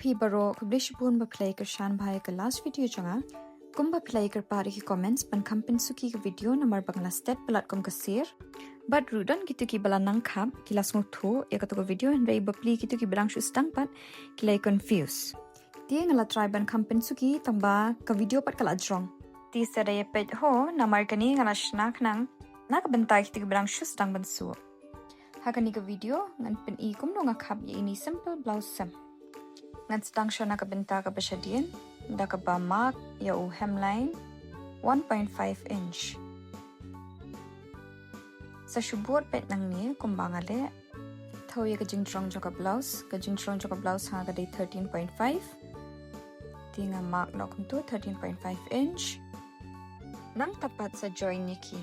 pi baro kublish pun ba play कर शान भाई का last video चंगा कुम ba play कर पारी की comments ban kampen suki ka video namar bangla step pelat kum kasir but rudan gitu ki bala nang khap kilas nguthu ya ka video and rei ba pli gitu ki belang shustang pat kilai confuse dia ngala try ban kampen suki tamba ka video pat kala jong ti sadaya pet ho namar kani ngala shnak nang nak bentai gitu ki belang shustang ban su hakani ka video ngan pen I kum no nga khap ye ini simple blouse sem ngan stang shona ka benta ka bashadien da ka ba mark ya u hemline 1.5 inch sa shubot pet nang ni kum bangale thau ye ka jingtrong jo ka blouse ha ka dei 13.5 tinga mark no kum tu 13.5 inch nang tapat sa join ni ki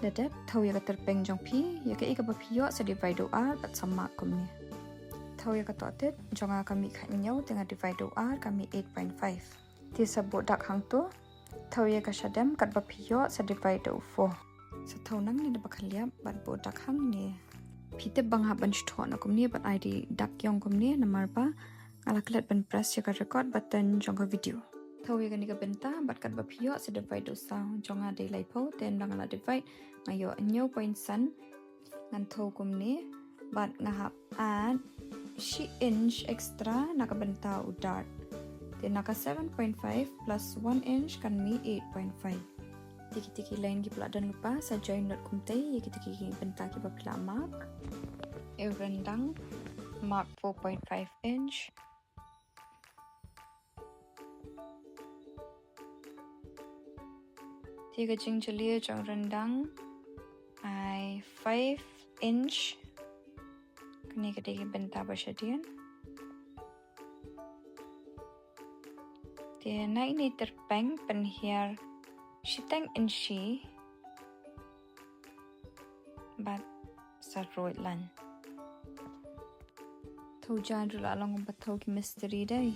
dadap thau ya ka terpeng jong pi ya ka ika ba pio sa divide r pat sama kum ni thau ya ka totet jonga kami khat nyau tenga divide r kami 8.5 ti sa bodak hang tu thau ya ka shadam kat ba pio sa divide 4 sa thau nang ni da bakhaliam bat bodak hang ni phite bang ha ban thon na kum ni bat id dak yong kum ni namar pa ala klat ban press ya ka record button jonga video thau ya ka ni ka benta bat kat ba pio sa divide sa jonga de lai po ten bang ala divide ngayo nyau point san ngan thau kum ni bat ngahap add she inch extra nakabenta udart then naka 7.5 plus 1 inch kan mi 8.5 tiki line ki pula dan lupa sa join dot kumte ye tiki benta ki ba pula mark e rendang mark 4.5 inch tiga jing chalia jong rendang ai 5 inch kini kadegi benta basyadian dia naik ni terpeng penhiar shitang inchi bat saroi lan thau jan rula long bathau ki mystery dai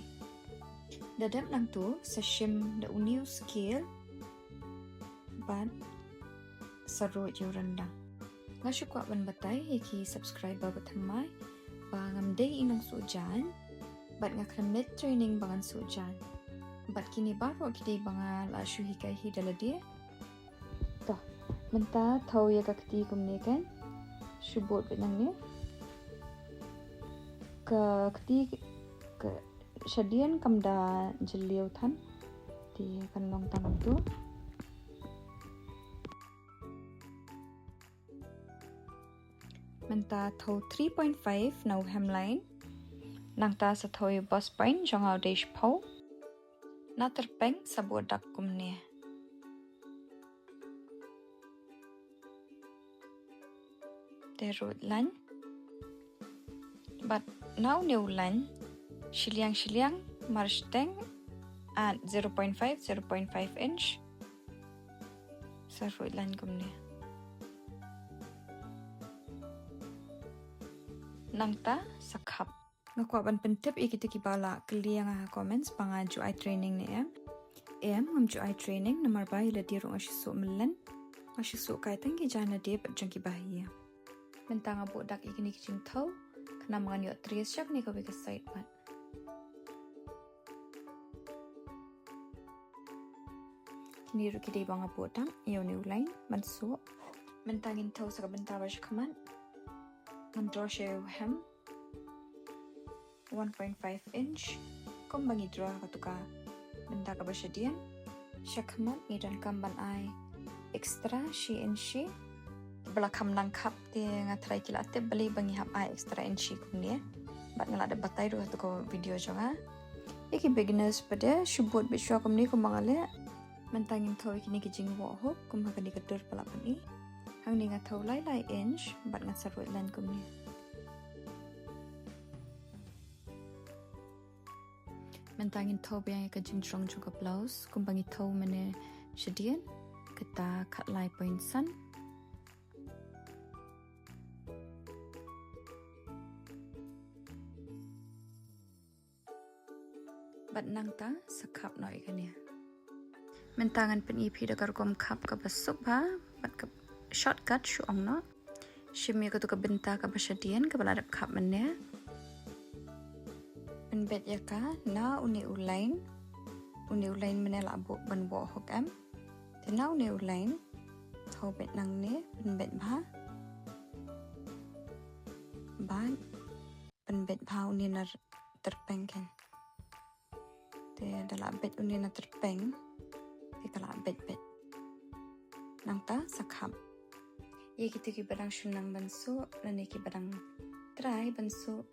dadap nang tu sa shim da uniu skill bat saroi jurandang ngasyu kwa ban batay yaki subscriber bathamai bangam day inong sujan bat ngakramit training bangan sujan bat kini baro kidi bangal asyu hikai hidaladia toh menta thau ya kakti kumne kan shubot benang ni ka kti ke shadian kamda jeliau than ti kan long tanam tu menta thau 3.5 nau hemline nang ta sa thau boss point jong au dash pho na terpeng sa bodak kumne terut lan but now new lan shiliang marsteng at 0.5 inch sa rut lan kumne nangta sa khap ngakwa ban pentep ikiti bala kliang ha comments panga ju ai training ne em ngam ju ai training namar bai la diru ashisu millan ashisu kai tangi jana de pat jangki bahia mentanga bodak ikini kijing thau kana mangan yo tries chak ni ko be ka side pat kini ru kidi banga bodak yo new line mansu mentangin thau sa benta bash khaman ngam draw share hem 1.5 inch kom bangi draw katuka benda ka basyadian shakmat ni dan kamban ai extra she inchi belakam nang khap te ngatrai kilate beli bangi hap ai extra inchi kumne bat ngala de batai ru katuko video jonga iki beginners pada shubot biswa kumni ko mangale mentangin thoi kini kijing wo hop kum hakani kadur pala pani hang ni nga thau lai inch bat nga saroi lan kumni mentangin thau biang ka jingtrong chu ka blouse kumbangi thau mane shadian kata kat lai point san bat nangta sakhap noi kania mentangan pen ip da rukom khap ka basuk ba bat ka shortcut shu ong no shimi ka tu ka benta ka basyadian ka baladap khap mane penbet ya ka na uni ulain menela bu ban bo hok am te na uni ulain thau bet nang ne penbet ba ban penbet ba uni na terpeng kan te dala bet uni na terpeng te kala bet nang ta sakhap ye kita ki badang shunang banso nane ki badang try banso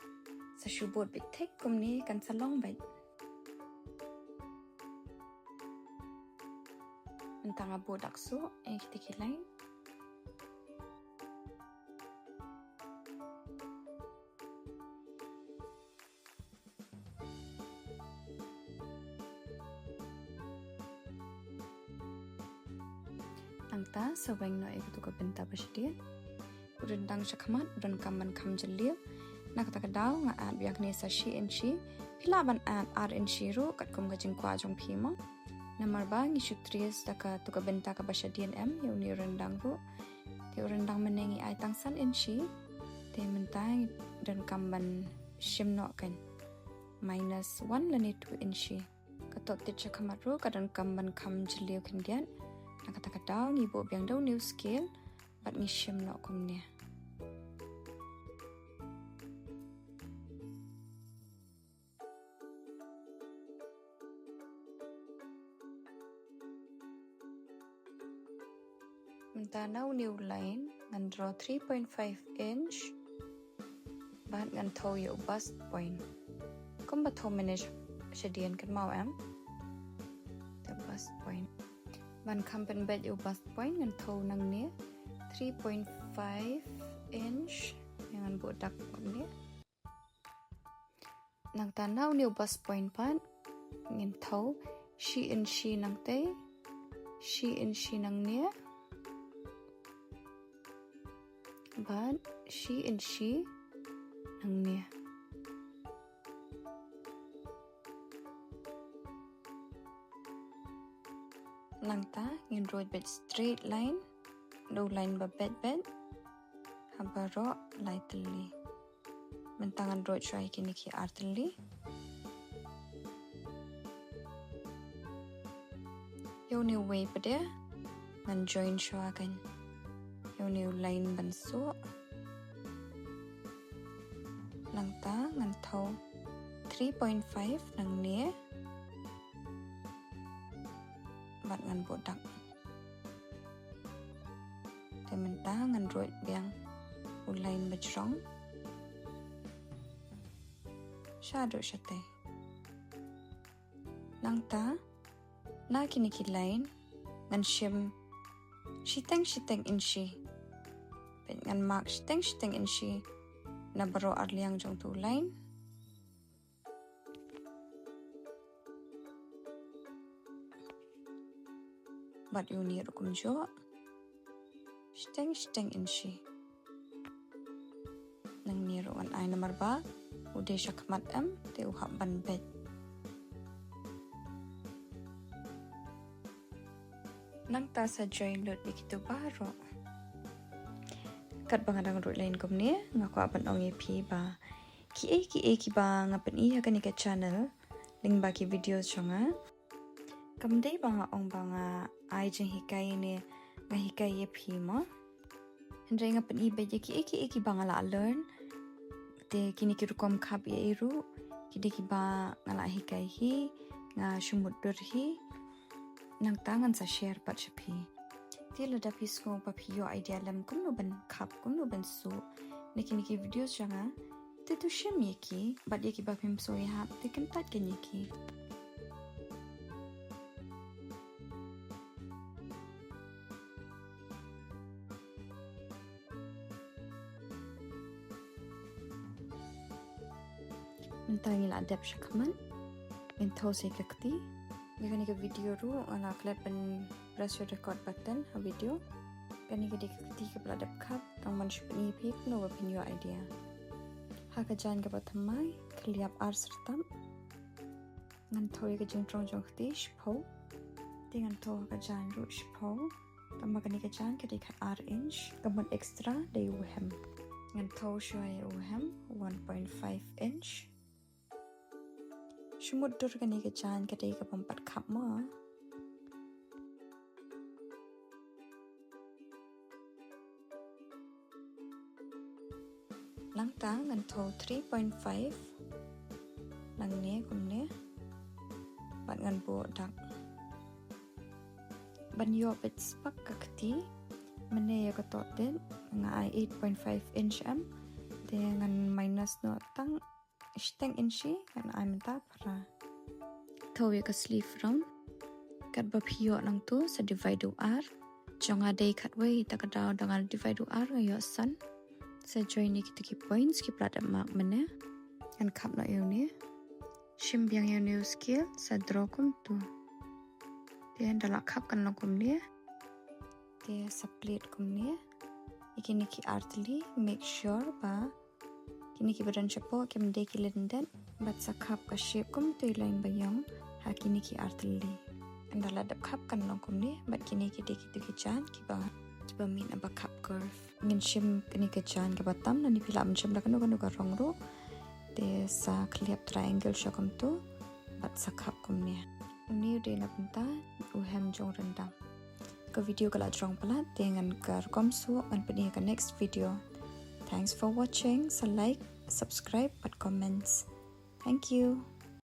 sa shubot bit thek kum ni kan salong bet mentang abo dakso kita ki lain angta saweng no ek tu ka benta basdia urendang shakmat dan kaman kam jeliu nak ta daw nga at biak ne sa shi en shi pilaban at ar en shi ro kat kum ga jingkwa jong phima namar ba ngi shutries ta ka tu ka benta ka basdian em yu ni rendang ro te urendang menengi ai tangsan en shi te mentai dan kamban shim no kan -1 lani 2 in shi ka to te chakmat ro ka dan kamban kam jeliu kan dian kata daw ngi bo biang daw new scale bat ngi shim no kum ne mentanaw new line ngan draw 3.5 inch bat ngan thau yo bust point kum ba thau manage shadian kan mau am the bust point ban kampen bed yo bust point ngan thau nang ne 3.5 inch yang bodak ni nang tanaw ni bust point pan ngin thau she in she nang te she in she nang ne ban she in she nang ne langta ngin road bed straight line do line ba bed habaro lightly mentangan road shai kini ki artli yo ni way pada ngan join shwa kan yo ni line banso langta ngan thau 3.5 nang ne bat ngan bodak te menta ngan roit biang ulain bajrong shadow shate nangta na kini ki lain ngan shim shiteng in shi ben ngan mark shiteng in shi na baro arliang jong tu lain bat uni rukom jo shiteng in shi nang niru an ai namar ba ude shakmat am te uhab ban bed nang ta sa join lot bikitu baro kat bangadang rut lain kum ne ngako apan ong ep ba ki ba ngapan I ha ka channel link ba ki videos chonga kamdei banga ong banga ai jeng hikai ne nga hikai ep ma hendai ngapan I ba ki banga la learn te kini ki rukom khap ye ru kide ki ba ngala hikai hi nga shumut dur hi nang tangan sa share pat shapi tila da pisko papio idea lam kunu ban khap kunu ban su nekini ki videos janga te tu shem ye ki bat ye ki ba pim so ya te kan tat ken ye ki mentangil adap shakman entau se kakti gani ka video ru ala klat ban press record button ha video gani ka kakti ka adap khap kang man shpni pik no opinion idea ha ka jan ka pathamai kliap ar sertam ngan thoi ka jing trong jong khti shpho tingan to ka jan ru shpho tama gani ka jan ka dekha ar inch kaman extra de uhem ngan thau shoi uhem 1.5 inch Shumut dur ka ni ka chan ka dei ka pampat khap mo. Lang ta ngan tho 3.5 lang ne kum ne bat ngan bo dak ban yo bit spak ka khti mane ya ka to den nga 8.5 inch am de ngan minus no tang steng inchi kan ai menta para tho ye ka sleeve round kat ba phio nang tu sa divide r jonga dei khat wei ta ka daw dangal divide r nga yo san sa join ni ki points ki plat mark mane kan khap na yo ne shim byang yo new skill sa draw kum tu te dala khap kan lo kum ne te sa plate kum ne ikini ki artli make sure ba kini ki badan chapo kem de ki lenden bat sa khap ka shape kum tu line bayang ha kini ki artli andala dap khap kan lo kum ne bat kini ki de ki chan ki ba min aba khap curve ngin shim kini ka chan ka batam na ni pilam shim la kanu ka rong ro te sa clip triangle shakum tu bat sa khap kum ne uni de na punta u hem jong randa ka video kala jong pala te ngan ka rukom su an pani ka next video. Thanks for watching. So like, subscribe, but comments. Thank you.